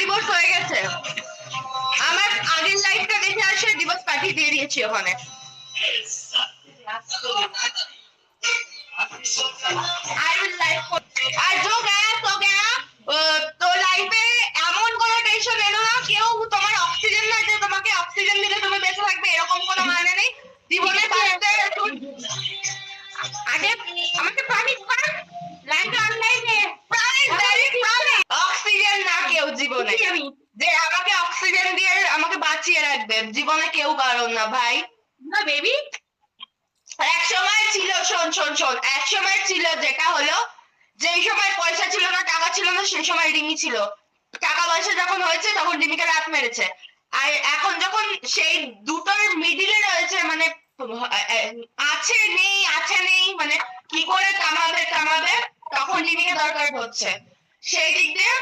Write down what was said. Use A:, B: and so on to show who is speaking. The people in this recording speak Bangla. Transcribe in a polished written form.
A: ডিভোর্স হয়ে গেছে। আমার আগের লাইফটা দেখে আসে ডিভোর্স পাঠিয়ে দিয়ে দিয়েছি ওখানে। আর जो गया तो गया। তো লাইফে এমন কোনো টেনশন এলো না, কেউ তোমার অক্সিজেন না যে তোমাকে অক্সিজেন দিলে তুমি বেঁচে থাকবে, এরকম কোনো মানে নেই। জীবনে বাঁচতে আগে আমাকে প্রাণী লাইফে অনলাইনে অক্সিজেন না কেউ জীবনে যে আমাকে অক্সিজেন দিয়ে আমাকে বাঁচিয়ে রাখবে, জীবনে কেউ কারণ না ভাই। না বেবি, এক সময় ছিল, শোন শোন শোন, এক সময় ছিল যেটা হলো, যেই সময় পয়সা ছিল না, টাকা ছিল না, সেই সময় রিমি ছিল। টাকা পয়সা যখন হয়েছে তখন রিমিকে রাত মেরেছে। আর এখন যখন সেই দুটোর মিডিলে রয়েছে, মানে আছে নেই, মানে কি করে কামাবে, তখন রিমিকে দরকার হচ্ছে। সেই দিক দিয়ে